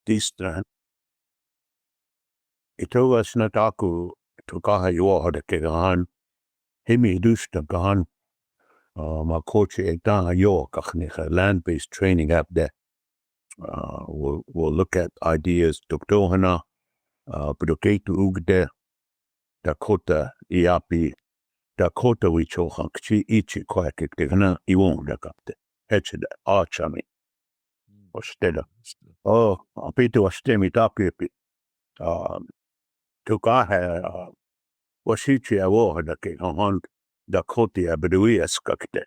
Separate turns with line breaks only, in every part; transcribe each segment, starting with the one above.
Eastern. Ito was not aku to kaha yo hada kegahan. Himi dushta gahan. My coach ekta yo kachnicha land-based training app there. We'll look at ideas doktohana, Budokeitu ugde, Dakota iapi, Dakota wichohan kchi ichi kwake kegana iwon dakapte. Hechida archami. Osteda. Oh, apito astemi tapipi. Tukaha washichi awo hada kegahan Dakota abedui eskakte.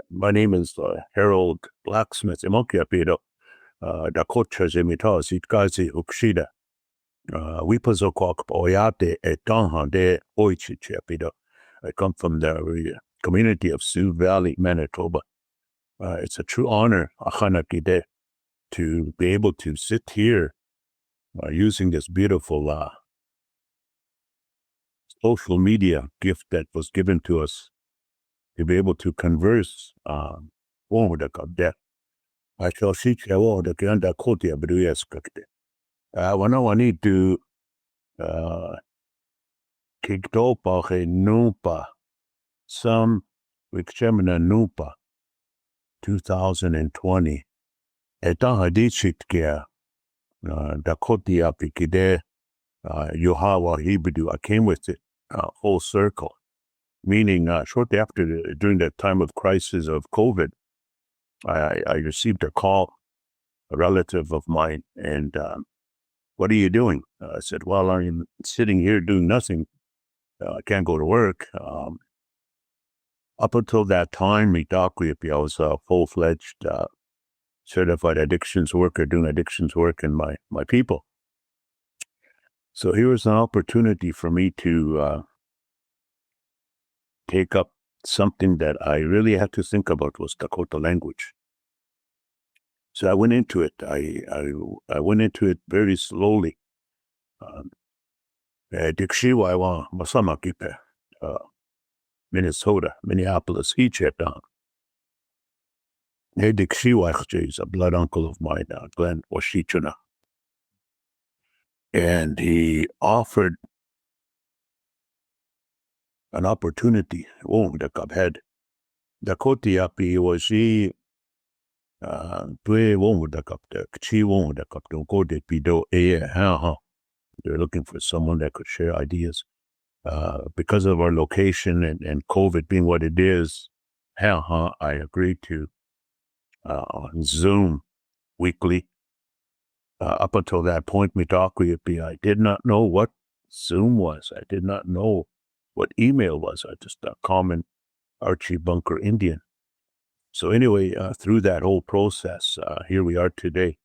My name is Harold Blacksmith. Imokiapido. Dakota zemita zitkazi ukshida. Wipazokok oyate etanha de oichichiapido. I come from the community of Sioux Valley, Manitoba. It's a true honor, achanakide, to be able to sit here using this beautiful social media gift that was given to us to be able to converse. I shall see the Kianda Kotia Bruyaskakte. When I need to Kiktopa Nupa, some Wikchemina Nupa 2020. Etahadichitkia Dakotia Pikide Yohawa Hibidu. I came with it whole circle, meaning shortly after, during that time of crisis of COVID, I received a call, a relative of mine, and what are you doing? I said, well, I'm sitting here doing nothing. I can't go to work. Up until that time, I was a full-fledged certified addictions worker doing addictions work in my people. So here was an opportunity for me to take up something that I really had to think about, was Dakota language. So I went into it. I went into it very slowly. Dikshiwa Masamakipe, Minnesota, Minneapolis, Hechetan. Dikshiwa is a blood uncle of mine, Glenn Washichuna. And he offered an opportunity. The Cubhead. Dakota Yapi was he. They're looking for someone that could share ideas. Because of our location and COVID being what it is, I agreed to Zoom weekly. Up until that point, I did not know what Zoom was. I did not know what email was. I just a common Archie Bunker Indian. So anyway, through that whole process, here we are today.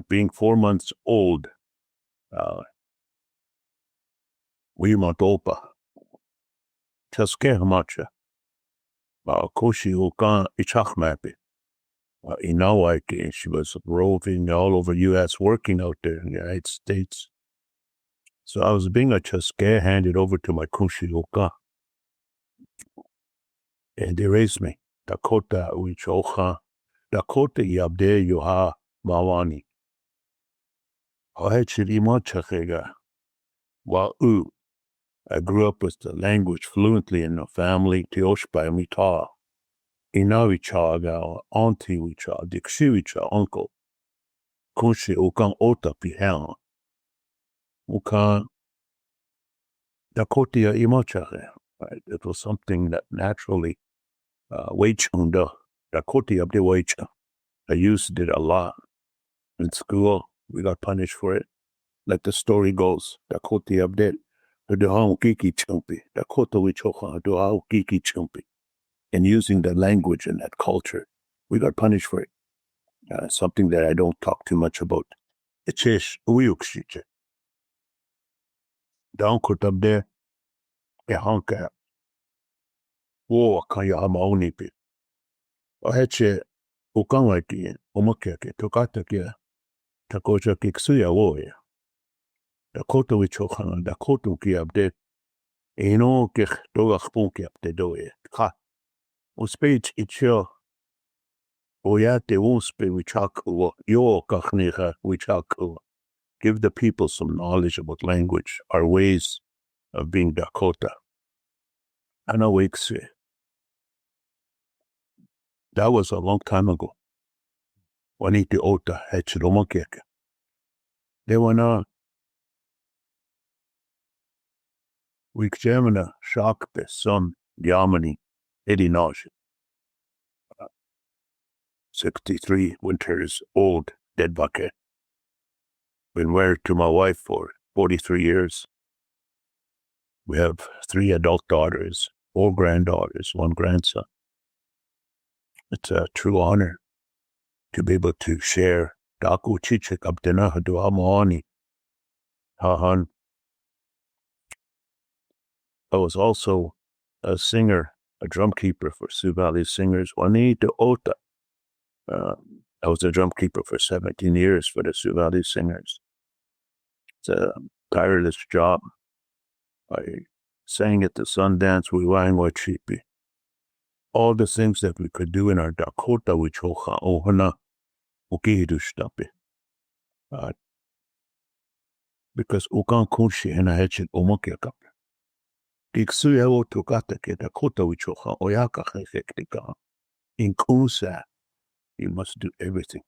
Being 4 months old, we Manitoba, Taskehamacha, Koshi Ukan Ichachmapi. She was roving all over U.S., working out there in the United States. So I was being a Chaske, handed over to my Koshi Uka. And they raised me. Dakota Uichocha, Dakota Yabde Yoha Mawani. I grew up with the language fluently in the family. Tioshpa Mita. Inawicha, auntie wicha, Dikshiwicha, uncle. Kunshi Ukan Ota Pihan. Ukan Dakotia Imocha. It was something that naturally Weichunda, Dakota of the Weicha. I used it a lot. In school, we got punished for it. Like the story goes, Dakota of that, Duhao Kiki Chumpy, Dakota Wichoha, Duhao Kiki Chumpy. And using the language and that culture, we got punished for it. Something that I don't talk too much about. It's Uyukshiche. Down cut up there, a honka. Whoa, can you have my own nippy? I had she Ukanwaki, Omokake, Tokataki, Takoja Kiksuya warrior. Dakota Wichohan, Dakota Ki up there. Eno Kik Dogach Punki up the door. Ka. On speech, it's your Oyate wonspe wichakua, yo kachnicha wichakua. Give the people some knowledge about language, our ways of being Dakota. Anawikse. That was a long time ago. Waniti ota hechidomokeke. They went on. Wikjemina shakpe son Yamani Edinaj. 63 winters old, dead bucket. Been married to my wife for 43 years. We have 3 adult daughters, 4 granddaughters, 1 grandson. It's a true honor to be able to share Daku Chichik Abdena Haduamani. Hahan. I was also a singer, a drum keeper for Sioux Valley Singers. Wanita Ota. I was a drum keeper for 17 years for the Sioux Valley Singers. It's a tireless job. I sang at the Sundance, we wang wachipi. All the things that we could do in our Dakota, which hocha ohana ukihidushtapi. Because ukan kunshi hena hechin omokiakap. Kiksuya otokata ke Dakota, which hocha oyaka hektika. In kunsa, you must do everything.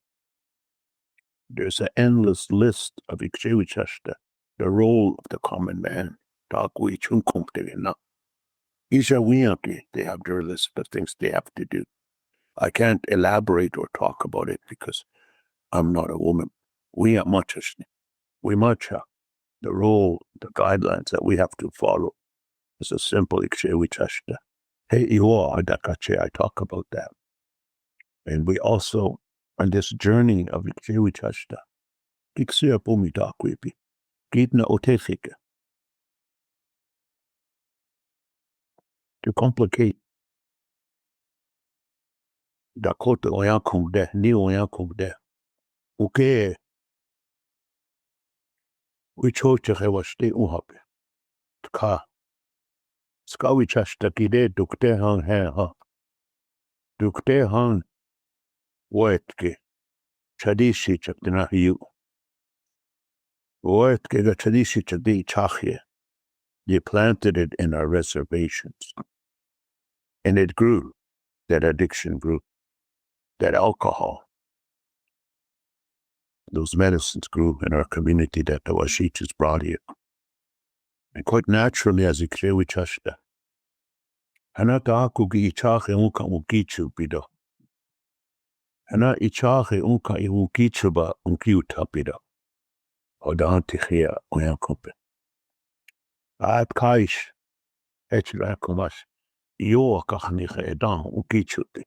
There's an endless list of ikchewichashta, the role of the common man. Takwi chunkumtegena. Isha wiyaki, they have their list of things they have to do. I can't elaborate or talk about it because I'm not a woman. We are muchashni. We mucha. The role, the guidelines that we have to follow is a simple ikchewichashta. Hey, iwa adakache, I talk about that. And we also, on this journey of ikchewichashta, kiksia pumitakwipi, kitna otefika. To complicate Dakota oyakumde, ni oyakumde. Uke wichoche hewashte uhape. Tka. Skawichashta kide dukte han ha. Dukte han wetke. Chadishi chakdina hiu. Wetke ga chadishi chadi chachye. They planted it in our reservations. And it grew. That addiction grew. That alcohol. Those medicines grew in our community that the Washichas brought here. And quite naturally, as ikrewi chashta, hanaka akugi ichache unka ukichu bido. Hana ichache unka iukichu ba unkiuta bido. Odanti here uyankumpe. Aap kaish, echla kumash, yo kachniche edan ukichuti.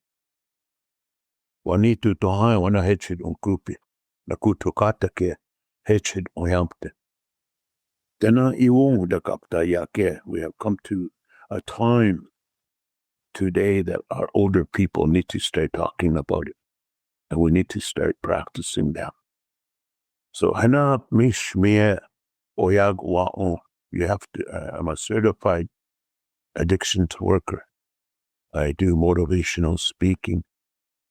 Wanitu tohai wana hechid unkupi. Nakutukata ke hechid uyampte. Dena iwong da kapta yake. We have come to a time today that our older people need to start talking about it. And we need to start practicing that. So hana mish mie oyag wa'o. You have to, I'm a certified addictions worker. I do motivational speaking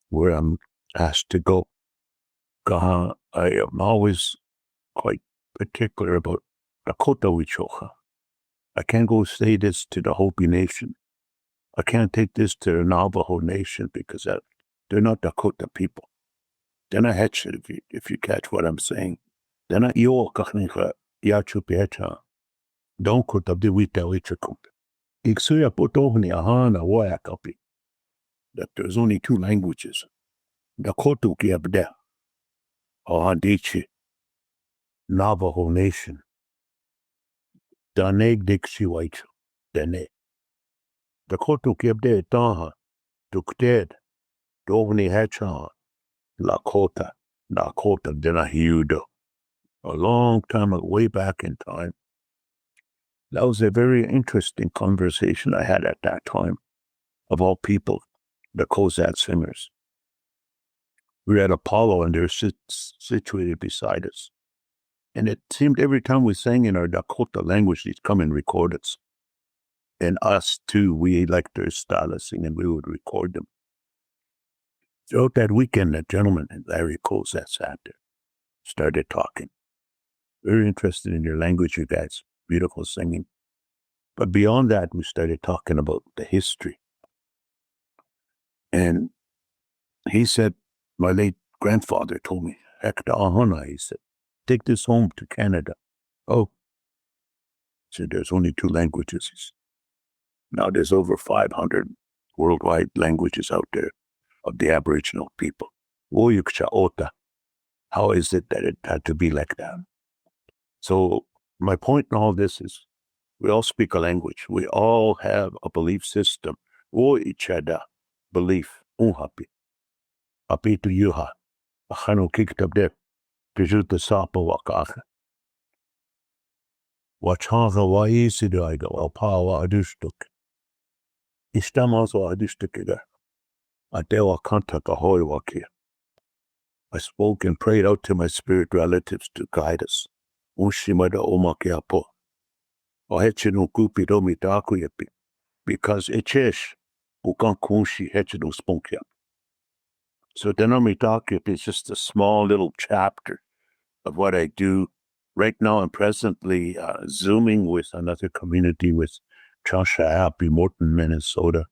where I'm asked to go. I am always quite particular about Dakota Wichocha. I can't go say this to the Hopi Nation. I can't take this to the Navajo Nation because they're not Dakota people. They're not Hetched, if you catch what I'm saying. They're not Yo Kachnicha Yachupieta. Don't cut up the Wita Wichakump. Iksuya Potovni Ahana Wayakapi. That there's only 2 languages. Dakota Kiabde. Ohandichi. Navajo Nation. Daneg Dixie White. Dene. Dakota Kiabde Taha. Dukted. Dovni Hacha. Lakota. Dakota Denahiudo. A long time ago, way back in time. That was a very interesting conversation I had at that time. Of all people, the Kozat singers. We were at Apollo and they're situated beside us. And it seemed every time we sang in our Dakota language, they'd come and record us. And us too, we liked their style of singing, we would record them. Throughout that weekend, that gentleman, Larry Coles, that sat there, started talking. Very interested in your language, you guys. Beautiful singing. But beyond that, we started talking about the history. And he said, my late grandfather told me, Hector Ahana, he said, take this home to Canada. Oh, he said, there's only 2 languages. He said, now there's over 500 worldwide languages out there of the Aboriginal people. How is it that it had to be like that? So my point in all this is we all speak a language. We all have a belief system. Belief. Api tu yuha. Achano kiktab de. Pijuta sapa wakacha. Wachaga wa isidiga wa pawa adustuk. Istamos wa adustukiga. Adewa kanta kahoi wakia. I spoke and prayed out to my spirit relatives to guide us. Unshimada omakiapo. Ohechino kupido mitakuyapi. Because echesh ukan kunshi hechino spunkia. So Denomitakip is just a small little chapter of what I do. Right now, I'm presently Zooming with another community with Chasha Appy, Morton, Minnesota,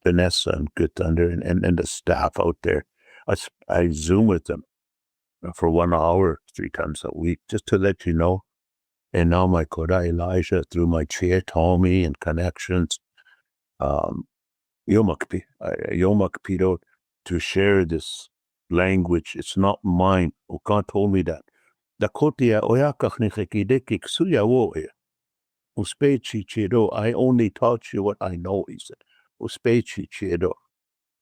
Vanessa and Good Thunder, and the staff out there. I Zoom with them for 1 hour, 3 times a week, just to let you know. And now my Koda Elijah, through my Chia Tommy and connections, Yomakpido, to share this language. It's not mine. Okan told me that. Dakotia oyakachnikidekik suyawoe. Uspechi chido. I only taught you what I know, he said. Uspechi chido.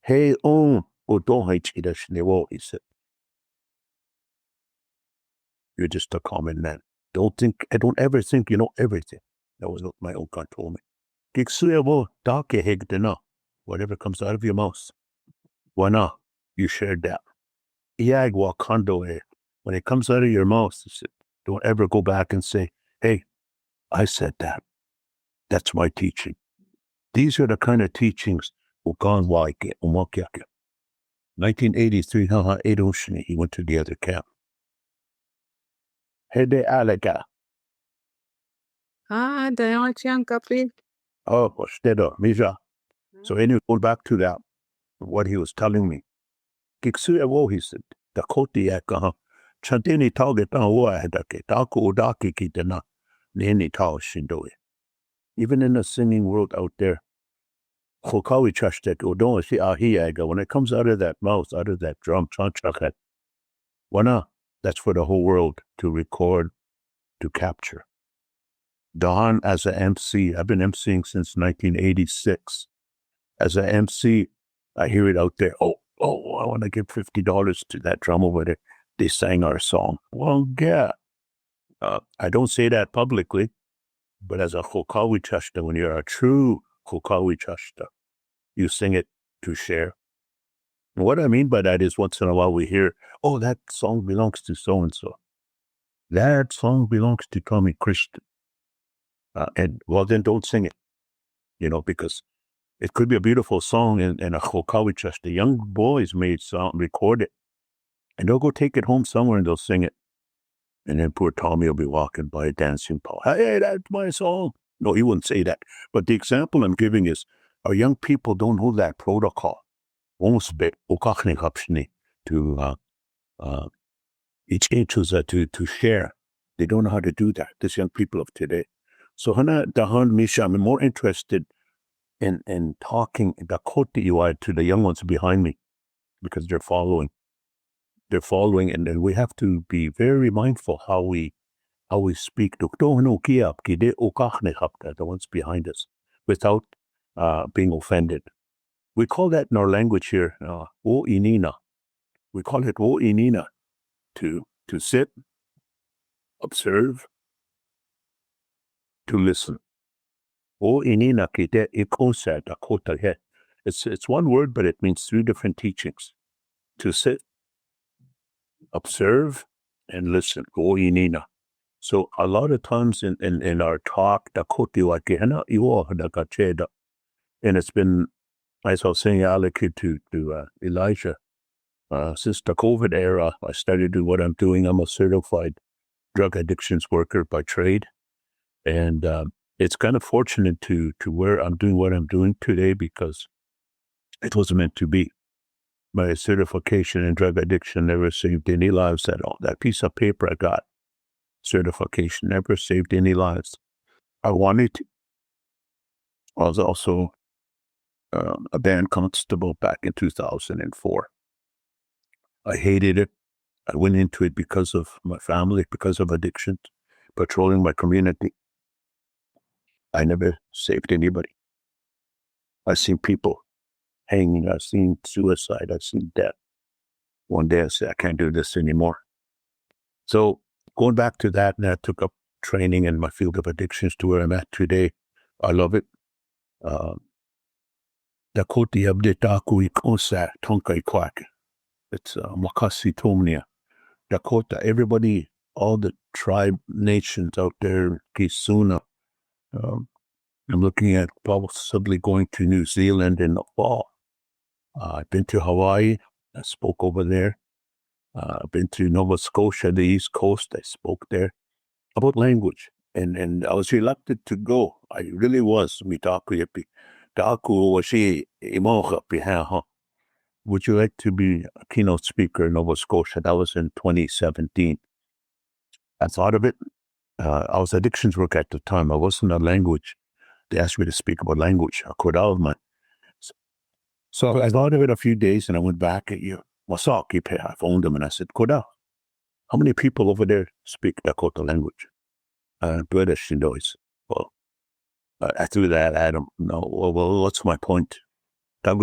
Hey on odonhai chidashnewo, he said. You're just a common man. I don't ever think you know everything. That was what my Okan told me. Kiksuyawo dake hegdena. Whatever comes out of your mouth. Wana, you shared that. Iagwa kondoe. When it comes out of your mouth, don't ever go back and say, hey, I said that. That's my teaching. These are the kind of teachings 1983, he went to the other camp. Hede alaga. Oh, Mija. So anyway, going back to that, what he was telling me. Kiksuyawo, he said, Dakotiaka, Chantini Taugetan Wahdake, Taku Udaki Kitana, Nini Tau Shindoe. Even in the singing world out there, Hokawi Chashtek, Odon Si Ahiaga, when it comes out of that mouth, out of that drum, Chanchakat, Wana, that's for the whole world to record, to capture. Don, as an MC, I've been MCing since 1986. As an MC, I hear it out there. Oh, I want to give $50 to that drum over there. They sang our song. Well, yeah. I don't say that publicly, but as a Chokawi Chashta, when you're a true Chokawi Chashta, you sing it to share. And what I mean by that is once in a while we hear, oh, that song belongs to so-and-so. That song belongs to Tommy Christian. And well, then don't sing it, because it could be a beautiful song and a Chokawi Chashta. The young boys may record it, and they'll go take it home somewhere and they'll sing it. And then poor Tommy will be walking by dancing, Paul. Hey, that's my song. No, he wouldn't say that. But the example I'm giving is our young people don't know that protocol. To share. They don't know how to do that. These young people of today. So Hana Dahan Misha, I'm more interested in talking Dakota UI to the young ones behind me because they're following. And we have to be very mindful how we speak. The ones behind us, without being offended. We call that in our language here, o inina. We call it o inina, to sit, observe, to listen. O inina kite ikosa Dakota he. It's one word, but it means 3 different teachings. To sit, observe, and listen. O inina. So a lot of times in our talk, and it's been as I was saying, allocate to Elijah, since the COVID era, I started doing what I'm doing. I'm a certified drug addictions worker by trade. And it's kind of fortunate to where I'm doing what I'm doing today because it wasn't meant to be. My certification in drug addiction never saved any lives at all. That piece of paper I got, certification, never saved any lives. I wanted to. I was also a band constable back in 2004. I hated it. I went into it because of my family, because of addiction, patrolling my community. I never saved anybody. I've seen people hanging. I've seen suicide. I've seen death. One day I said, I can't do this anymore. So going back to that, and I took up training in my field of addictions to where I'm at today. I love it. Dakota Abdetaku Ikosa Tonkai Kwak. It's Makasi Tomnia. Dakota, everybody, all the tribe nations out there, Kisuna. I'm looking at possibly going to New Zealand in the fall. I've been to Hawaii. I spoke over there. I've been to Nova Scotia, the East Coast. I spoke there about language. And I was reluctant to go. I really was. Would you like to be a keynote speaker in Nova Scotia? That was in 2017. I thought of it. I was addictions work at the time. I wasn't a language. They asked me to speak about language. I could out of my. So I thought of it a few days, and I went back at you. I phoned them, and I said, Koda, how many people over there speak Dakota language? British, Well, after that, I don't know. Well, what's my point? Well,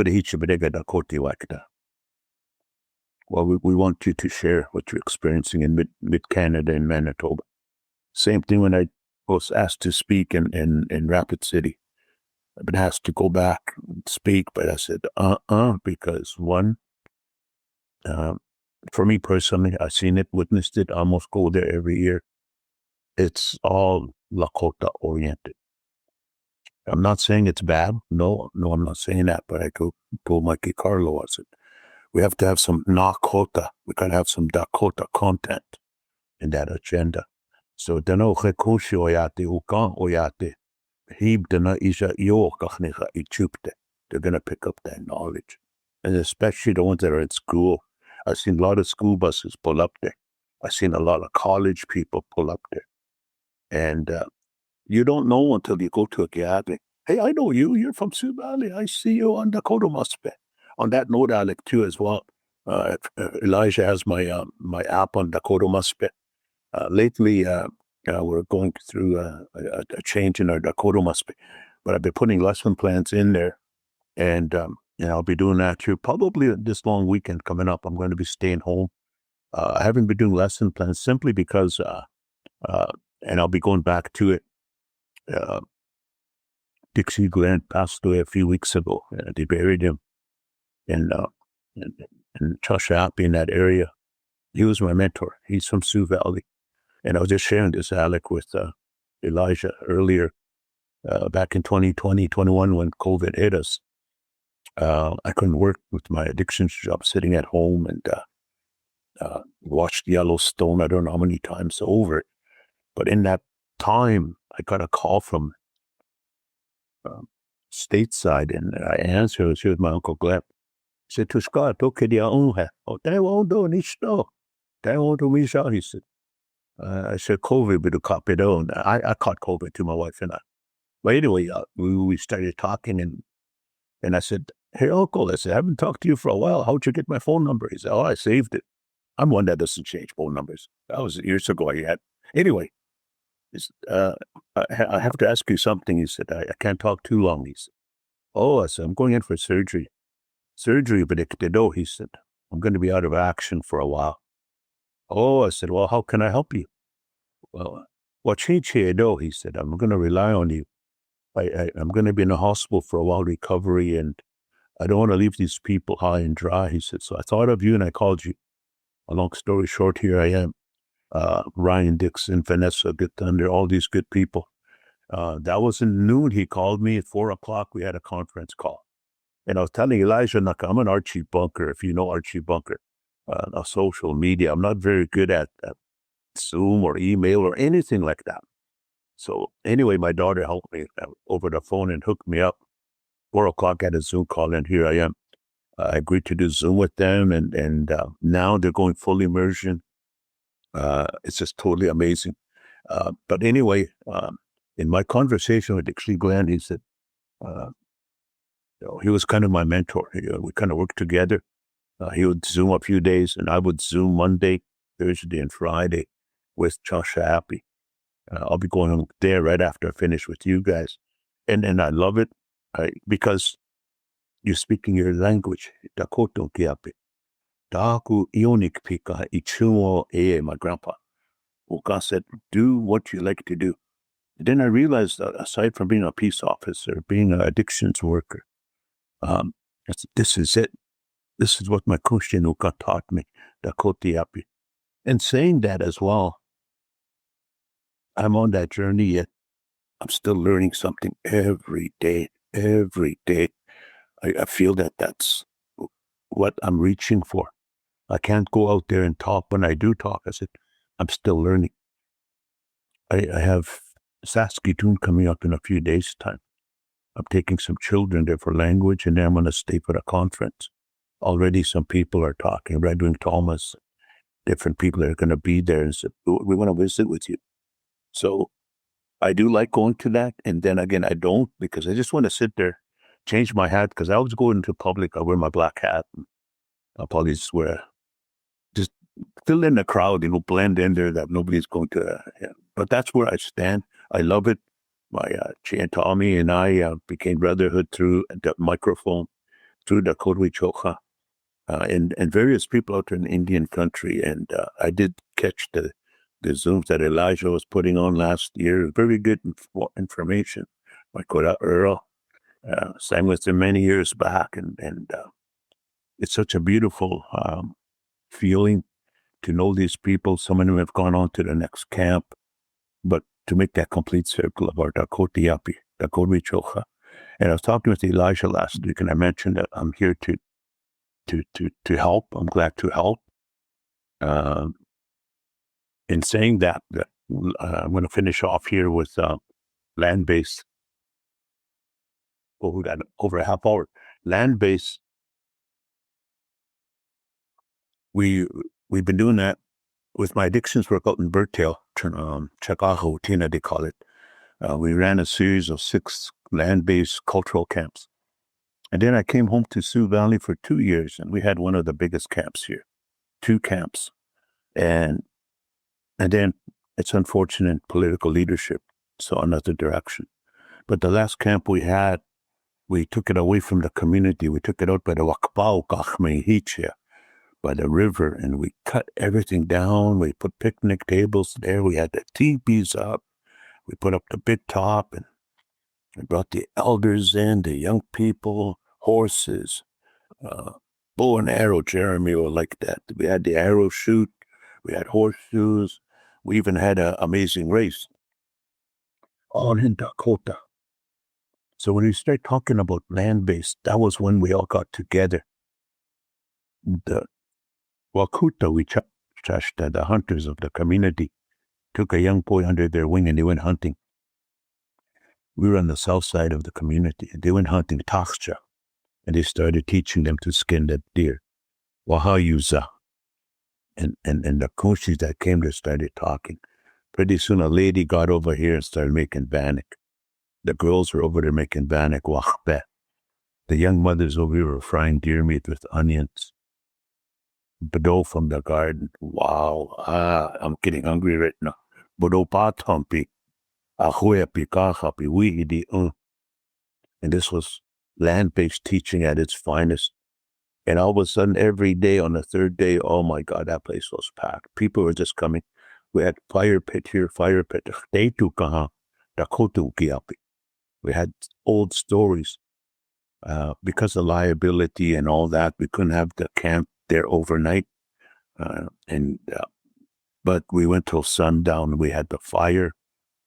we want you to share what you're experiencing in mid-Canada and Manitoba. Same thing when I was asked to speak in Rapid City. I've been asked to go back and speak, but I said, because one, for me personally, I've seen it, witnessed it, almost go there every year. It's all Lakota oriented. I'm not saying it's bad. No, I'm not saying that, but I told Mikey Carlo, I said, we have to have some Nakota. We got to have some Dakota content in that agenda. So, dano rekushi oyate, ukan oyate, heeb dana isha yo kachnecha ichupte. They're going to pick up that knowledge. And especially the ones that are in school. I've seen a lot of school buses pull up there. I've seen a lot of college people pull up there. And you don't know until you go to a gathering. Hey, I know you. You're from Sioux Valley. I see you on Dakota Muspe. On that note, Alec, too, as well. Elijah has my my app on Dakota Muspe. Lately, we're going through a change in our Dakota Muspe. But I've been putting lesson plans in there. And I'll be doing that, too. Probably this long weekend coming up, I'm going to be staying home. I haven't been doing lesson plans simply because, and I'll be going back to it. Dixie Glenn passed away a few weeks ago. They buried him in Chashapi, in that area. He was my mentor. He's from Sioux Valley. And I was just sharing this, Alec, with Elijah earlier, back in 2020, 21, when COVID hit us. I couldn't work with my addiction job, sitting at home and watched Yellowstone, I don't know how many times over. But in that time, I got a call from stateside, and I answered. It was with my Uncle Gleb. He said, Tushka, toke dia unhe. Oh, they won't do nishto. They won't do misha, he said. I said, COVID, but to copy it on. I caught COVID to my wife and I. But anyway, we started talking, and I said, hey, Uncle, I said, I haven't talked to you for a while. How'd you get my phone number? He said, oh, I saved it. I'm one that doesn't change phone numbers. That was years ago I had. Anyway, I have to ask you something. He said, I can't talk too long. He said, oh, I said, I'm going in for surgery. Surgery, but he said, I'm going to be out of action for a while. Oh, I said, well, how can I help you? Well, he said, I'm going to rely on you. I'm going to be in a hospital for a while, recovery, and I don't want to leave these people high and dry. He said, so I thought of you and I called you. A long story short, here I am. Ryan Dixon, Vanessa Good Thunder, all these good people. That was in noon. He called me at 4:00. We had a conference call. And I was telling Elijah, I'm an Archie Bunker, if you know Archie Bunker, on social media. I'm not very good at Zoom or email or anything like that. So anyway, my daughter helped me over the phone and hooked me up. 4:00 at a Zoom call, and here I am. I agreed to do Zoom with them, and now they're going full immersion. It's just totally amazing. But anyway, in my conversation with Dixie Glenn, he said, he was kind of my mentor. We kind of worked together. He would Zoom a few days, and I would Zoom Monday, Thursday, and Friday with Josh Happy. I'll be going there right after I finish with you guys. And I love it because you're speaking your language. Dakota Kiapi. Daku Ionik Pika Ichumo my grandpa. Uka said, do what you like to do. And then I realized that aside from being a peace officer, being an addictions worker, this is it. This is what my Kushinuka taught me, Dakotiapi. And saying that as well, I'm on that journey yet. I'm still learning something every day. Every day. I feel that that's what I'm reaching for. I can't go out there and talk. When I do talk, I said, I'm still learning. I have Saskatoon coming up in a few days' time. I'm taking some children there for language, and then I'm going to stay for a conference. Already some people are talking, Red Wing Thomas, different people are going to be there and said, we want to visit with you. So I do like going to that. And then again, I don't, because I just want to sit there, change my hat, because I always go into public, I wear my black hat. And I'll probably just fill in the crowd, blend in there that nobody's going to. But that's where I stand. I love it. My Chan Tommy and I became brotherhood through the microphone, through the Kodwi Choka, and various people out there in Indian country. And I did catch the Zooms that Elijah was putting on last year. Very good information. My Koda Earl sang with him many years back. And it's such a beautiful feeling to know these people. Some of them have gone on to the next camp. But to make that complete circle of our Dakotiapi, Dakotwi Choka. And I was talking with Elijah last week, and I mentioned that I'm here to help. I'm glad to help. In saying that, I'm going to finish off here with land-based. Well, we got over a half hour. Land-based. We've been doing that with my addictions work out in Birdtail, Chakaho, Tina, they call it. We ran a series of 6 land-based cultural camps. And then I came home to Sioux Valley for 2 years, and we had one of the biggest camps here, 2 camps. And then it's unfortunate political leadership, so another direction. But the last camp we had, we took it away from the community. We took it out by the Wakpao Kachmehichia, by the river, and we cut everything down. We put picnic tables there. We had the teepees up. We put up the big top, and we brought the elders in, the young people, horses, bow and arrow. Jeremy will like that. We had the arrow shoot. We had horseshoes. We even had an amazing race, all in Dakota. So when we start talking about land-based, that was when we all got together. The Wakuta, the hunters of the community, took a young boy under their wing and they went hunting. We were on the south side of the community. They went hunting taksha, and they started teaching them to skin that deer. Wahayuza. And the coaches that came there started talking. Pretty soon a lady got over here and started making bannock. The girls were over there making bannock, wachbe. The young mothers over here were frying deer meat with onions. Bado from the garden. Wow. I'm getting hungry right now. Bado patampi. Ahoyapi kahapi wihidi. And this was land-based teaching at its finest. And all of a sudden, every day on the 3rd day, oh my God, that place was packed. People were just coming. We had fire pit here, fire pit. We had old stories. Because of liability and all that, we couldn't have the camp there overnight. But we went till sundown. We had the fire,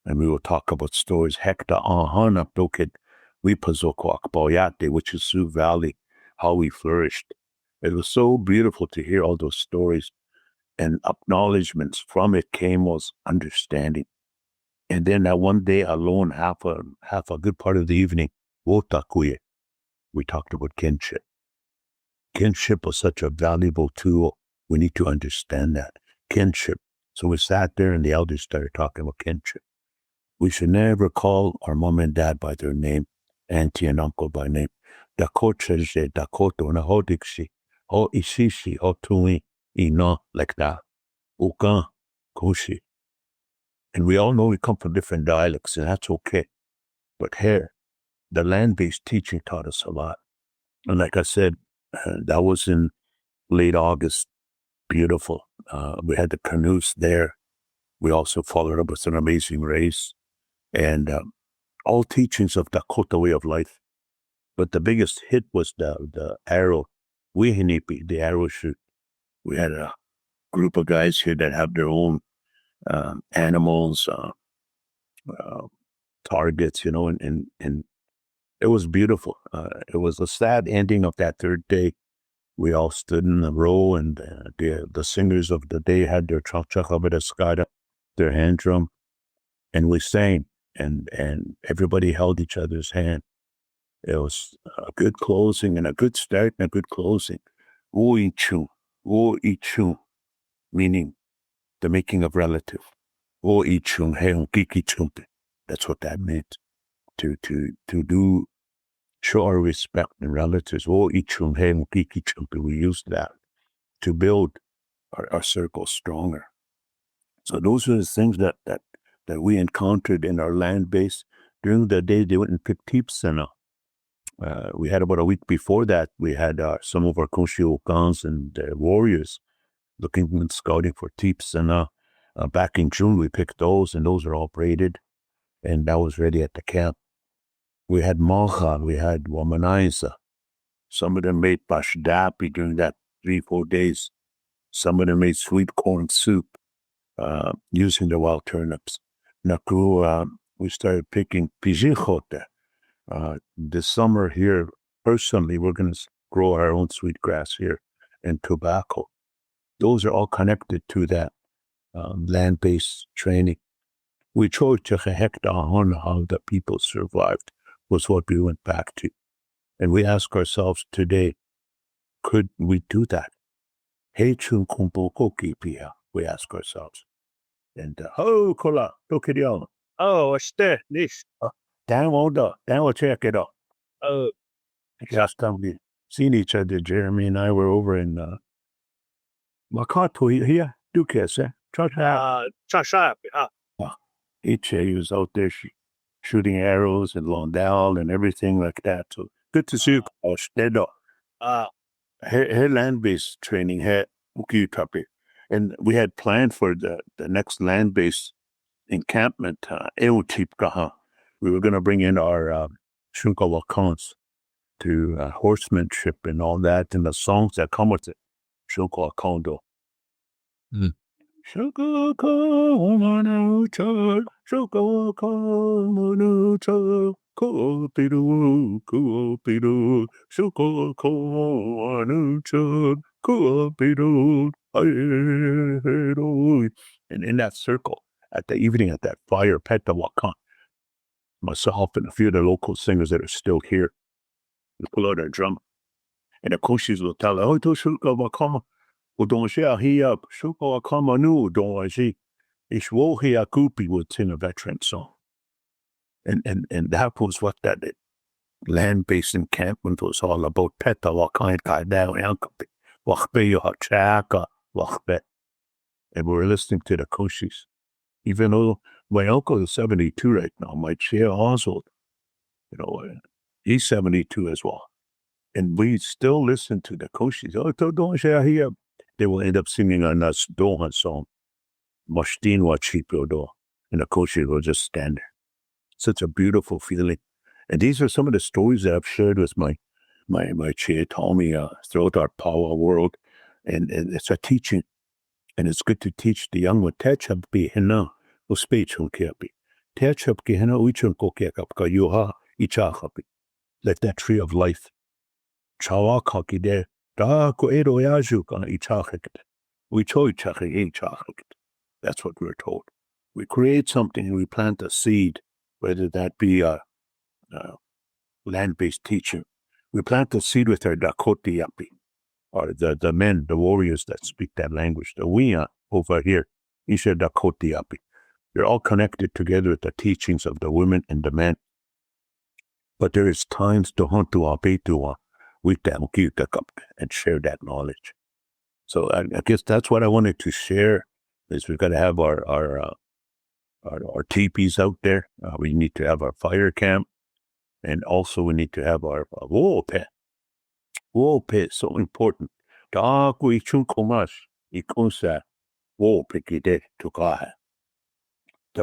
and we would talk about stories. Hekta ahana tokid Wipazokokboyate, which is Sioux Valley, how we flourished. It was so beautiful to hear all those stories and acknowledgments. From it came was understanding. And then that one day alone, half a good part of the evening, wotakuye, we talked about kinship. Kinship was such a valuable tool. We need to understand that. Kinship. So we sat there and the elders started talking about kinship. We should never call our mom and dad by their name, auntie and uncle by name. Dakota, Dakota, na hodiksi, ho isishi, ho tui, ina, like that. Uka, kushi. And we all know we come from different dialects, and that's okay. But here, the land-based teaching taught us a lot. And like I said, that was in late August. Beautiful. We had the canoes there. We also followed up with an amazing race. And all teachings of Dakota way of life. But the biggest hit was the arrow. Wihinipi, the arrow shoot. We had a group of guys here that have their own animals, targets, and it was beautiful. It was a sad ending of that third day. We all stood in a row, and the singers of the day had their chachachabedeskada, their hand drum, and we sang, and everybody held each other's hand. It was a good closing and a good start and a good closing. Wo-ichu, meaning the making of relative. Wo-ichu, he-un-kiki-chumpe. That's what that meant. To show our respect and relatives. Wo-ichu, he-un-kiki-chumpe. We used that to build our circle stronger. So those were the things that we encountered in our land base. During the day, they went and picked teepsena. We had about a week before that, we had some of our Konshiokans and warriors looking and scouting for teepsena. Back in June, we picked those, and those are all braided, and that was ready at the camp. We had malcha, we had wamanaisa. Some of them made pashdapi during that 3-4 days. Some of them made sweet corn soup using the wild turnips. Naku, we started picking pijichote. This summer here, personally, we're going to grow our own sweetgrass here and tobacco. Those are all connected to that land-based training. We chose to on how the people survived was what we went back to. And we ask ourselves today, could we do that? We ask ourselves. And, kola, tokirion.
Oh, what's that? This.
Dan will check it out. Last time we seen each other, Jeremy and I were over in Makato here, Duquesne,
Chashap.
He was out there shooting arrows and Londell and everything like that. So good to see you, Stedo. Her land-based training had Ukitapi. And we had planned for the next land-based encampment, Eutipkaha. We were going to bring in our Shunkawakans to horsemanship and all that, and the songs that come with it. Shunkawakondo. Shukawakamanucha, Shukawakamanucha, Kuopidu, Kuopidu, Shukawakamanucha, Kuopidu, and in that circle, at the evening at that fire, Petawakan, myself and a few of the local singers that are still here, we pull out our drum, and the Koshis will tell, oh, to Shukawakama, Udonshia Hiab, Shukawakama nu, Donwaji, Ishwohia Kupi would sing a veteran song. And that was what that land-based encampment was all about. Petawakan, Kaidao, Yankapi, Wachbe, Hachaka, Wachbe. And we were listening to the Koshis. Even though my uncle is 72 right now, my chair Oswald, he's 72 as well. And we still listen to the Koshis. Oh, don't share here. They will end up singing a Doha song, Mashtin wa Chipodo, and the Koshis will just stand there. Such a beautiful feeling. And these are some of the stories that I've shared with my chair Tommy throughout our power world. And it's a teaching. And it's good to teach the young one. Techabki hina, o speech on kiapi. Techabki hina, uichun kokiakapka yuha, ichakapi. Like that tree of life. Chawakaki de da ko ero yaju kana ichakakit. We cho ichakakit. That's what we're told. We create something and we plant a seed, whether that be a land-based teaching. We plant a seed with our Dakota Yapi, or the men, the warriors that speak that language. The Wia over here, Isha Dakota Yapi. They're all connected together with the teachings of the women and the men. But there is times to hunt to apetua with them and share that knowledge. So I guess that's what I wanted to share. Is we've got to have our teepees out there. We need to have our fire camp, and also we need to have our wool pit. Wool pit is so important. The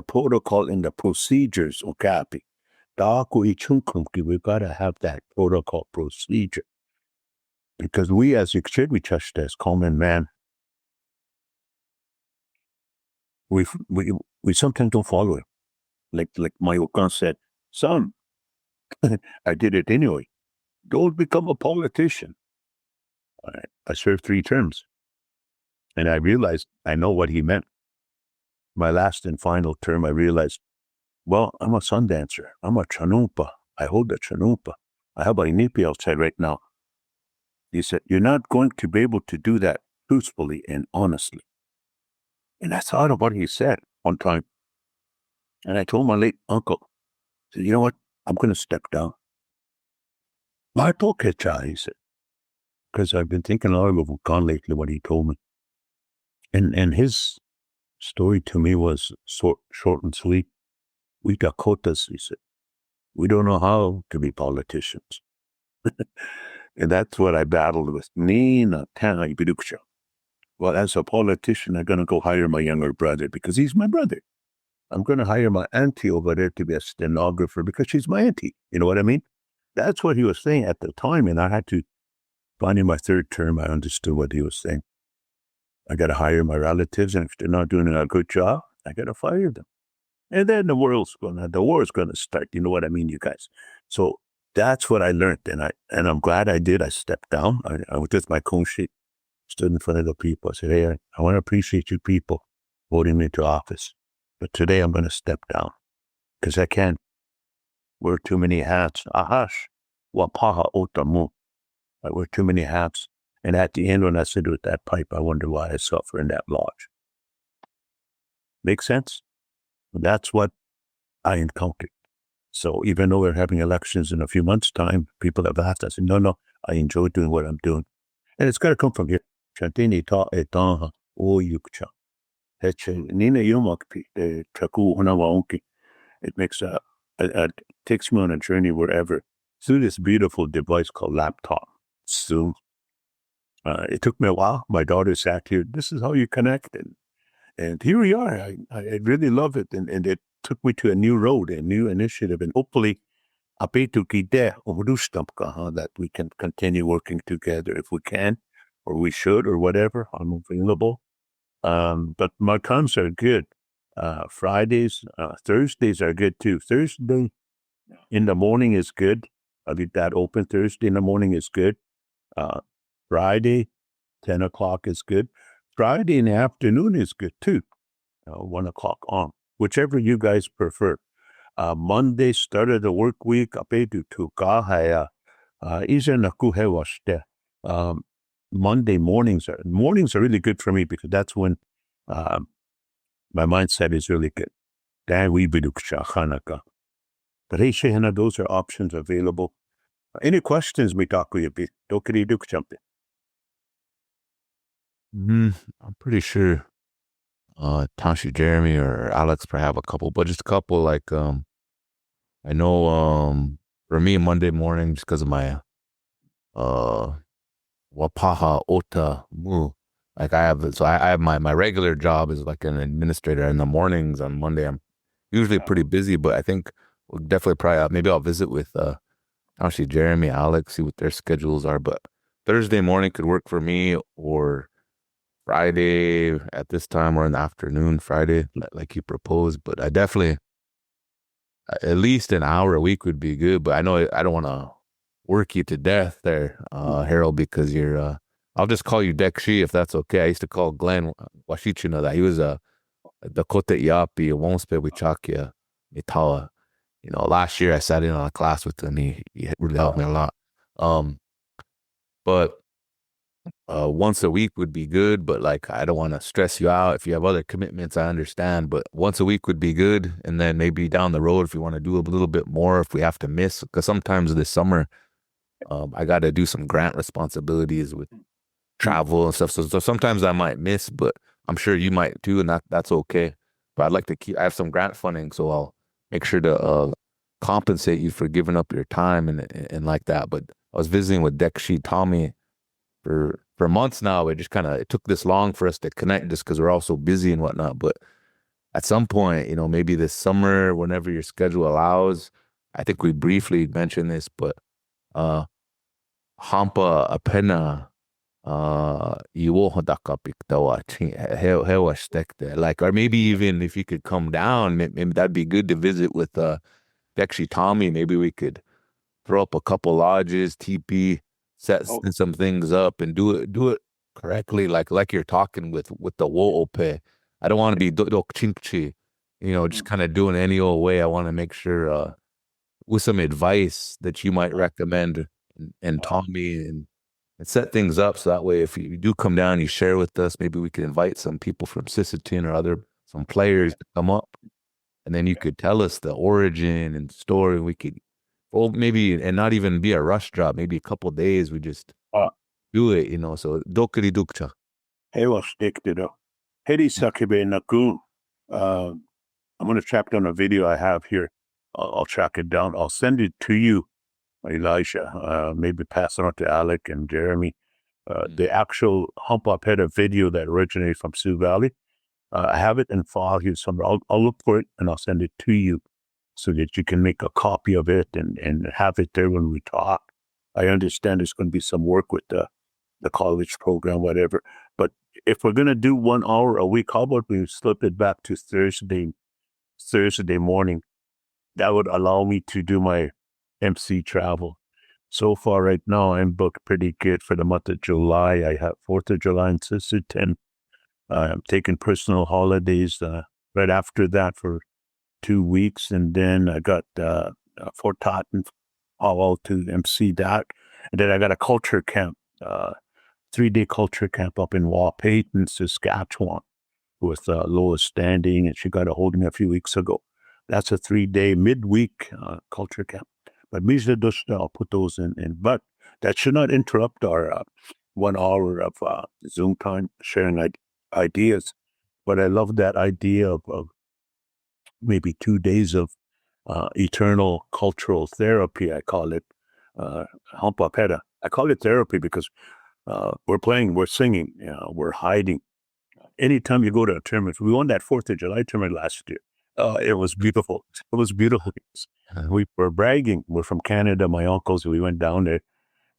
protocol and the procedures, okapi. We've got to have that protocol procedure. Because we as as common man, we sometimes don't follow it. Like my Okan said, son, I did it anyway. Don't become a politician. I served 3 terms. And I realized I know what he meant. My last and final term, I realized, well, I'm a sun dancer. I'm a chanumpa. I hold a chanumpa. I have a inipi outside right now. He said, you're not going to be able to do that truthfully and honestly. And I thought of what he said one time. And I told my late uncle, I said, you know what? I'm going to step down. He said, because I've been thinking a lot of Vukan lately, what he told me. And his story to me was short and sweet. We Dakotas, he said, we don't know how to be politicians. And that's what I battled with. Well, as a politician, I'm going to go hire my younger brother because he's my brother. I'm going to hire my auntie over there to be a stenographer because she's my auntie. You know what I mean? That's what he was saying at the time. And I had to, finally, my 3rd term, I understood what he was saying. I got to hire my relatives, and if they're not doing a good job, I got to fire them. And then the war is going to start. You know what I mean, you guys? So that's what I learned. And I'm glad I did. I stepped down. I was with my cone sheet, stood in front of the people. I said, hey, I want to appreciate you people voting me to office. But today I'm going to step down because I can't wear too many hats. Ahash, wapaha otamu. I wear too many hats. And at the end, when I sit with that pipe, I wonder why I suffer in that lodge. Make sense? That's what I encountered. So even though we're having elections in a few months' time, people have asked. I said, no, I enjoy doing what I'm doing. And it's got to come from here. It makes it takes me on a journey wherever through this beautiful device called laptop. Zoom. It took me a while. My daughter sat here. This is how you connect. And here we are. I really love it. And it took me to a new road, a new initiative. And hopefully, that we can continue working together if we can, or we should, or whatever. I'm available. But my times are good. Fridays, Thursdays are good too. Thursday in the morning is good. I'll leave that open. Thursday in the morning is good. Friday, 10 o'clock is good. Friday in the afternoon is good too. 1 o'clock on, whichever you guys prefer. Monday, start of the work week, Monday mornings are really good for me because that's when my mindset is really good. But those are options available. Any questions, Mitaku? Jump in.
I'm pretty sure Tashi, Jeremy, or Alex probably have a couple, but just a couple. Like I know for me Monday morning, just because of my wapaha ota mu, like I have my regular job is like an administrator. In the mornings on Monday, I'm usually pretty busy, but I think we'll definitely probably maybe I'll visit with Tashi, Jeremy, Alex, see what their schedules are. But Thursday morning could work for me, or Friday at this time, or in the afternoon, Friday, like you proposed. But I definitely at least an hour a week would be good, but I know I don't want to work you to death there, Harold, because you're, I'll just call you Dekshi if that's okay. I used to call Glenn Washichino that. He was a Dakota Iapi, Wonspe Wichakia, Itawa. You know, last year I sat in on a class with him. He really helped me a lot. But once a week would be good, but like I don't want to stress you out. If you have other commitments, I understand, but once a week would be good. And then maybe down the road, if you want to do a little bit more, if we have to miss, because sometimes this summer, I got to do some grant responsibilities with travel and stuff. So sometimes I might miss, but I'm sure you might too, and that's okay. But I'd like to I have some grant funding, so I'll make sure to compensate you for giving up your time and like that. But I was visiting with Dekshi Tommy for months now. It took this long for us to connect just because we're all so busy and whatnot. But at some point, you know, maybe this summer, whenever your schedule allows, I think we briefly mentioned this, but hampa apena like, or maybe even if you could come down, maybe that'd be good to visit with Dekshi Tommy. Maybe we could throw up a couple lodges, TP, set some things up and do it correctly, like you're talking with the Wo'ope. I don't want to be dokchinkchi, you know, just kind of doing any old way. I want to make sure with some advice that you might recommend and Tommy and set things up so that way if you do come down, you share with us, maybe we could invite some people from Sisseton or some players to come up, and then you could tell us the origin and story. We could, well, maybe, and not even be a rush job, maybe a couple of days, we just do it, you know, so dokari dukcha.
Hey, well, stick to the Hedi Sakibe Naku. I'm going to track down a video I have here. I'll track it down. I'll send it to you, Elisha, maybe pass it on to Alec and Jeremy. The actual Humpapeta video that originated from Sioux Valley, I have it in file here somewhere. I'll look for it and I'll send it to you so that you can make a copy of it and have it there when we talk. I understand there's going to be some work with the college program, whatever. But if we're going to do 1 hour a week, how about we slip it back to Thursday morning? That would allow me to do my MC travel. So far right now, I'm booked pretty good for the month of July. I have 4th of July in Sisseton. I'm taking personal holidays right after that for 2 weeks. And then I got Fort Totten, Howell to MC that. And then I got a culture camp, 3-day culture camp up in Waupaton, Saskatchewan with Lois Standing. And she got a hold of me a few weeks ago. That's a 3-day midweek culture camp. But I'll put those in. But that should not interrupt our 1 hour of Zoom time sharing ideas. But I love that idea of maybe 2 days of eternal cultural therapy, I call it. Hampapeta. I call it therapy because we're singing, we're hiding. Anytime you go to a tournament, we won that 4th of July tournament last year. It was beautiful. It was beautiful. We were bragging. We're from Canada, my uncles. We went down there,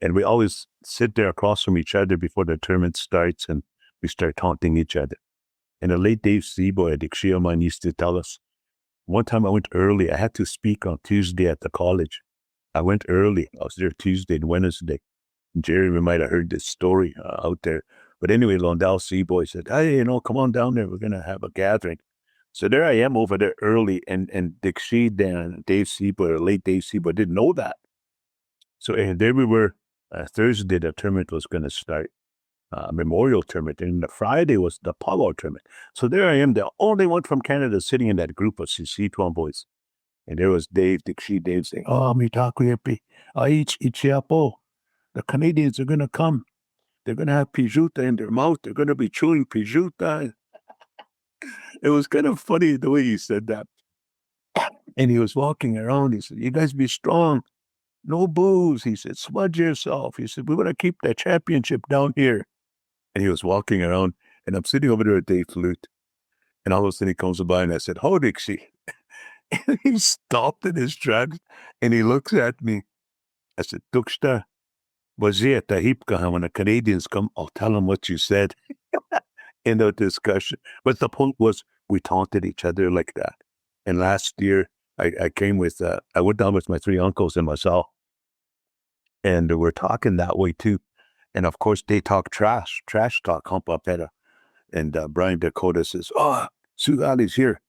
and we always sit there across from each other before the tournament starts, and we start taunting each other. And the late Dave Seaboy at Dixiaman used to tell us, one time I went early. I had to speak on Tuesday at the college. I went early. I was there Tuesday and Wednesday. Jeremy might have heard this story out there. But anyway, Londell Seaboy said, hey, come on down there. We're going to have a gathering. So there I am over there early, and Dixie and Dave Seaboy, or late Dave Seaboy, didn't know that. So and there we were. Thursday, the tournament was going to start, Memorial Tournament, and the Friday was the Powwow Tournament. So there I am, the only one from Canada sitting in that group of Sisseton boys. And there was Dave saying, oh, Mitakuyepi, Ichiapo. The Canadians are going to come. They're going to have pijuta in their mouth. They're going to be chewing pijuta. It was kind of funny the way he said that. And he was walking around. He said, you guys be strong. No booze. He said, smudge yourself. He said, we want to keep that championship down here. And he was walking around. And I'm sitting over there at Dave Flute. And all of a sudden he comes by and I said, how Dixie? And he stopped in his tracks and he looks at me. I said, Tukshta, Wazia Tahipka, when the Canadians come, I'll tell them what you said in the discussion. But the point was, we taunted each other like that. And last year, I came with, I went down with my 3 uncles and myself, and we're talking that way too. And of course, they talk trash talk, Humpapeta. And Brian Dakota says, "Oh, Sioux Valley's here.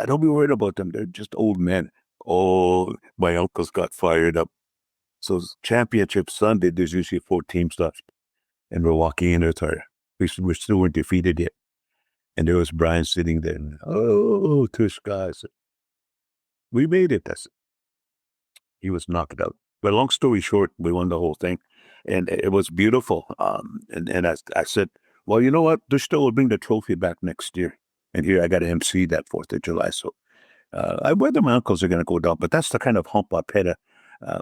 Don't be worried about them. They're just old men." Oh, my uncles got fired up. So championship Sunday, there's usually 4 teams left. And we're walking in with our, we still weren't defeated yet. And there was Brian sitting there. And, oh, Tush guys. We made it. He was knocked out. But long story short, we won the whole thing. And it was beautiful. And I said, well, you know what? Tush will bring the trophy back next year. And here I got to MC that 4th of July. So whether my uncles are going to go down, but that's the kind of Humpapeta.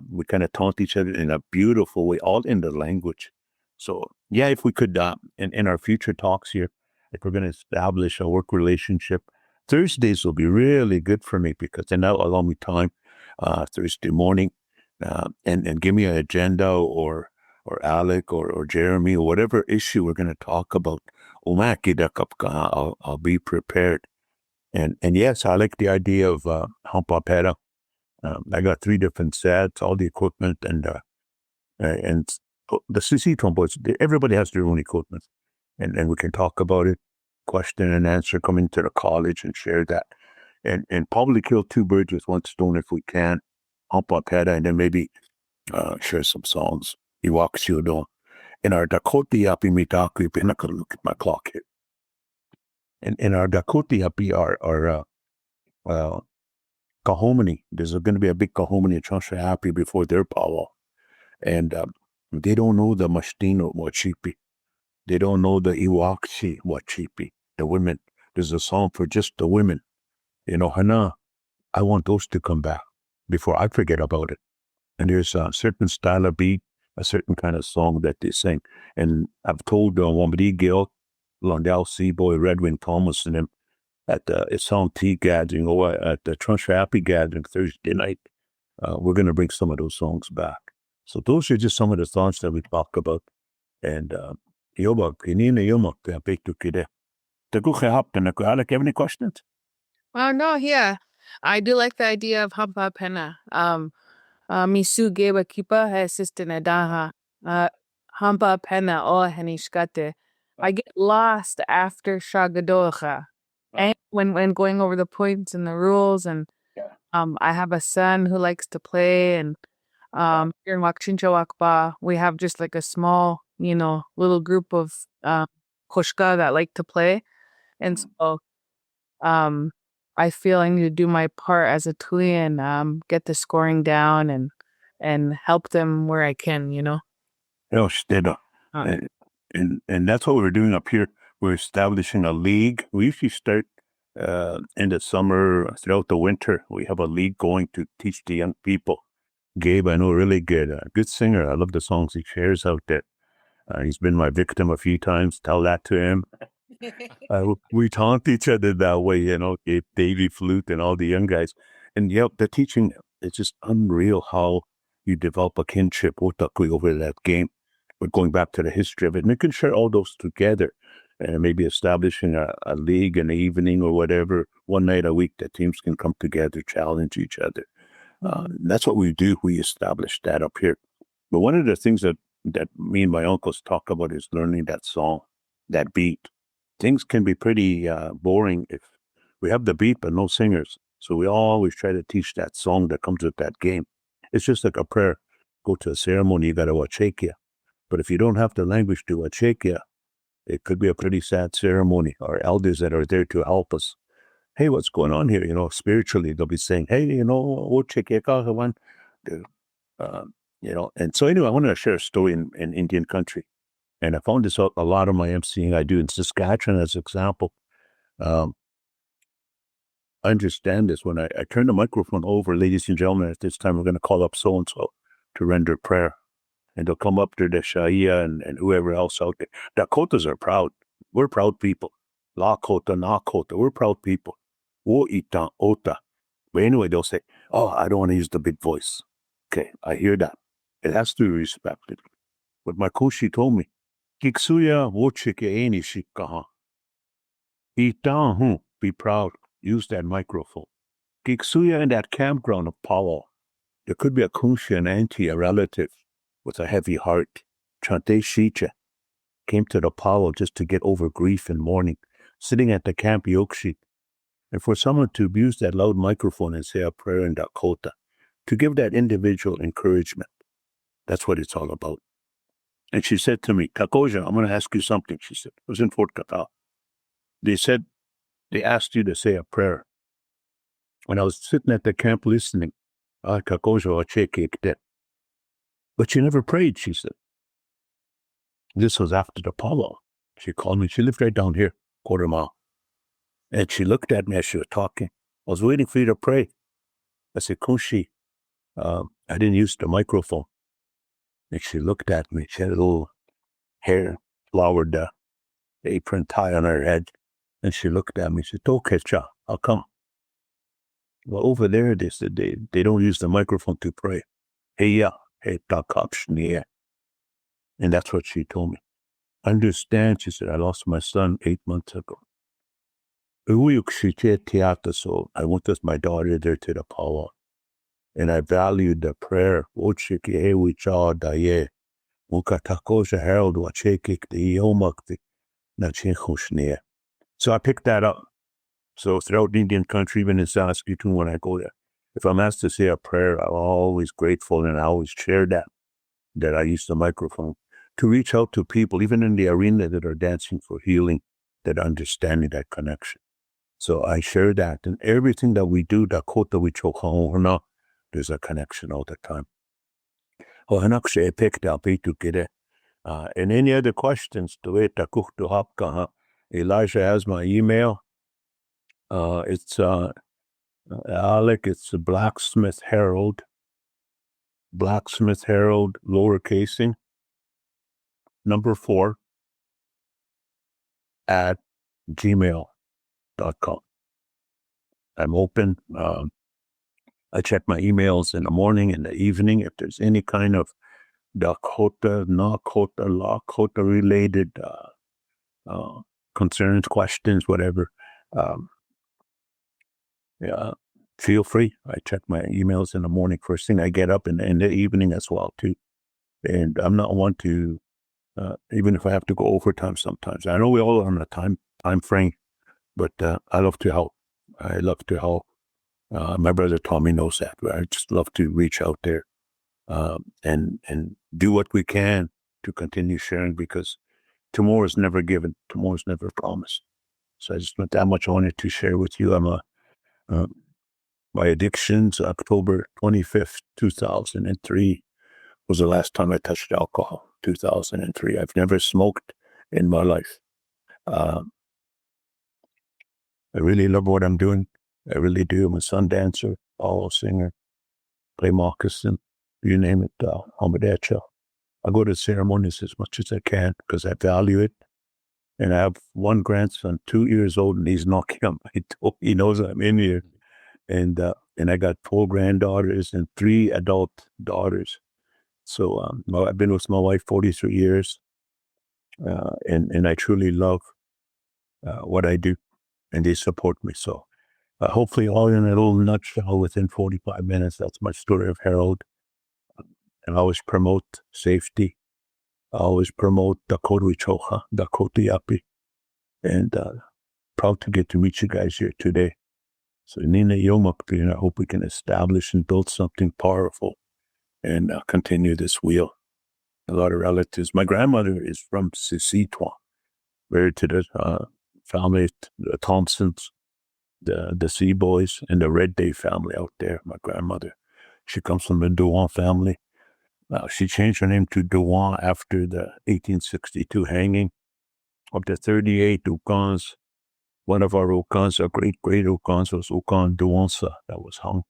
We kind of taunt each other in a beautiful way, all in the language. So, yeah, if we could, in our future talks here, if we're going to establish a work relationship, Thursdays will be really good for me because then that'll allow me time Thursday morning and give me an agenda or Alec or Jeremy or whatever issue we're going to talk about. I'll be prepared. And yes, I like the idea of Humpapeta. I got 3 different sets, all the equipment, and the CC trombones. Everybody has their own equipment, and we can talk about it, question and answer, come into the college and share that, and probably kill 2 birds with 1 stone if we can. Humpapeta, and then maybe share some songs. Iwak in our Dakota Yapi Mitaku, I'm not going to look at my clock here. In our Dakota Yapi, our Kahominy, there's going to be a big Kahominy Chansha Happy before their powwow. And they don't know the Mashtino Wachipi. They don't know the Iwakshi Wachipi, the women. There's a song for just the women. You know, Hana, I want those to come back before I forget about it. And there's a certain style of beat, a certain kind of song that they sing. And I've told Wambadi Gill, Londell Seaboy, Redwing Thomas, and them at the Isong Tea gathering or at the Chansha Happy gathering Thursday night, we're going to bring some of those songs back. So those are just some of the songs that we talk about. And Alec, have any questions?
No, yeah. I do like the idea of Humpapena. Misu geba kipa he assistant adaha. Humpapena o henishkate. I get lost after Shagadocha. And when going over the points and the rules, and I have a son who likes to play, and here in Wakchinchawakpa, we have just like a small, little group of koshka that like to play. And so I feel I need to do my part as a tui and get the scoring down and help them where I can,
And that's what we're doing up here. We're establishing a league. We usually start in the summer, throughout the winter. We have a league going to teach the young people. Gabe, I know, really good singer. I love the songs he shares out there. He's been my victim a few times. Tell that to him. We taunt each other that way, Gabe, Davey Flute and all the young guys. And the teaching, it's just unreal how you develop a kinship over that game. We're going back to the history of it. And we can share all those together and maybe establishing a league in the evening or whatever, one night a week that teams can come together, challenge each other. That's what we do. We establish that up here. But one of the things that me and my uncles talk about is learning that song, that beat. Things can be pretty boring if we have the beat but no singers. So we always try to teach that song that comes with that game. It's just like a prayer. Go to a ceremony, you got to wachekia. But if you don't have the language to wachekia, it could be a pretty sad ceremony. Our elders that are there to help us. Hey, what's going on here? Spiritually, they'll be saying, hey, wachekia. And so anyway, I wanted to share a story in Indian country. And I found this out a lot of my emceeing I do in Saskatchewan as an example. I understand this when I turn the microphone over, ladies and gentlemen, at this time we're going to call up so-and-so to render prayer. And they'll come up to the Shaiya and whoever else out there. Dakotas are proud. We're proud people. Lakota, Nakota, we're proud people. Wo ita ota. But anyway, they'll say, oh, I don't want to use the big voice. Okay, I hear that. It has to be respected. But my Koshi told me, Kiksuya wochike eni shikaha. Be proud. Use that microphone. Kiksuya in that campground of Powell, there could be a kunshi, an auntie, a relative with a heavy heart. Chante Shicha came to the Powell just to get over grief and mourning, sitting at the camp yokshi. And for someone to use that loud microphone and say a prayer in Dakota, to give that individual encouragement, that's what it's all about. And she said to me, Kakoja, I'm going to ask you something, she said. It was in Fort Kata. They said, they asked you to say a prayer. When I was sitting at the camp listening, Kakoja, but she never prayed, she said. This was after the powwow. She called me. She lived right down here, quarter mile. And she looked at me as she was talking. I was waiting for you to pray. I said, Kunshi, I didn't use the microphone. And she looked at me. She had a little hair, flowered apron tie on her head. And she looked at me. She said, okay, cha, I'll come. Well, over there, they said they don't use the microphone to pray. Hey, takapshniya. And that's what she told me. Understand, she said, I lost my son 8 months ago. So I went with my daughter there to the powwow. And I valued the prayer. So I picked that up. So throughout Indian country, even in Saskatoon, when I go there, if I'm asked to say a prayer, I'm always grateful, and I always share that I use the microphone to reach out to people, even in the arena, that are dancing for healing, that are understanding that connection. So I share that, and everything that we do, Dakota, there's a connection all the time. And any other questions, Elijah has my email. It's Alec, it's Blacksmith Harold, lowercasing, number 4, at gmail.com. I'm open. I check my emails in the morning and the evening. If there's any kind of Dakota, Nakota, Lakota related concerns, questions, whatever, feel free. I check my emails in the morning, first thing I get up, and in the evening as well too. And I'm not one to, even if I have to go overtime sometimes. I know we all are on a time frame, but I love to help. My brother Tommy knows that. I just love to reach out there and do what we can to continue sharing, because tomorrow is never given. Tomorrow is never promised. So I just want that much I wanted to share with you. My addictions, October 25th, 2003 was the last time I touched alcohol, 2003. I've never smoked in my life. I really love what I'm doing. I really do. I'm a sun dancer, all singer, play moccasin, you name it, Hamadecha. I go to ceremonies as much as I can because I value it. And I have one grandson, 2 years old, and he's knocking on my door. He knows I'm in here. And I got 4 granddaughters and 3 adult daughters. So I've been with my wife 43 years, and I truly love what I do, and they support me. So hopefully all in a little nutshell within 45 minutes, that's my story of Harold. And I always promote safety. I always promote Dakota Wichoha, Dakota Yapi, and proud to get to meet you guys here today. So Nina Yomakpi, and I hope we can establish and build something powerful and continue this wheel. A lot of relatives. My grandmother is from Sisitwa, married to the family, the Thompsons, the Sea Boys, and the Red Day family out there. My grandmother, she comes from the Dewan family. She changed her name to Dewan after the 1862 hanging of the 38 Ukans. One of our Ukans, our great Ukans, was Ukan Dewansa that was hung.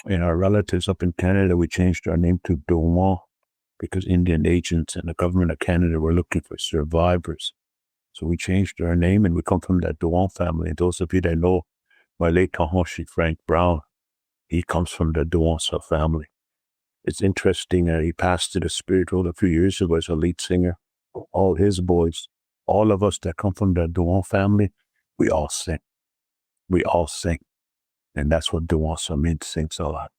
And our relatives up in Canada, we changed our name to Dewan because Indian agents and the government of Canada were looking for survivors. So we changed our name, and we come from that Dewan family. And those of you that know my late Tahoshi, Frank Brown, he comes from the Dewansa family. It's interesting that he passed to the spirit world a few years ago as a lead singer. All his boys, all of us that come from the Dewan family, we all sing. We all sing. And that's what Dewasa sings a lot.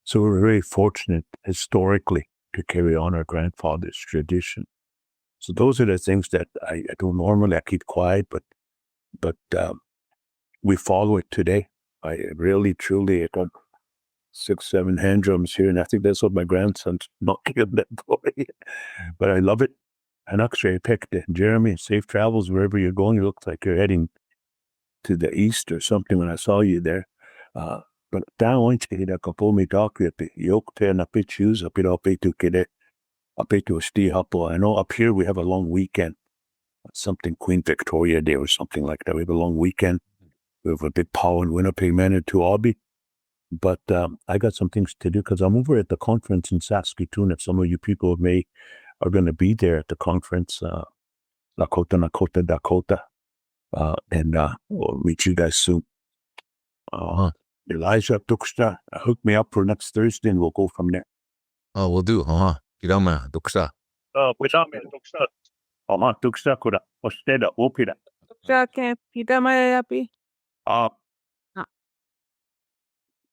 So we're very fortunate historically to carry on our grandfather's tradition. So those are the things that I don't normally, I keep quiet, but we follow it today. I really, truly, I got 6, 7 hand drums here, and I think that's what my grandson's not getting that boy. But I love it. And actually, I picked it. Jeremy, safe travels wherever you're going. You look like you're heading to the east or something when I saw you there. But down kida kapomi takipi yoke te na pitches up it up to kide up to a sti hapo. I know up here we have a long weekend, something Queen Victoria Day or something like that. We have a long weekend. We have a big pow in Winnipeg, Manitoba. But I got some things to do because I'm over at the conference in Saskatoon. If some of you people are going to be there at the conference, Dakota. And we'll meet you guys soon. Elijah Tuksha, hook me up for next Thursday and we'll go from there.
Oh, we'll do. Kirama, Duksha.
Pitame Tuksha.
Tuksha kura, osteda opira.
Tuksha ke pita mayayapi.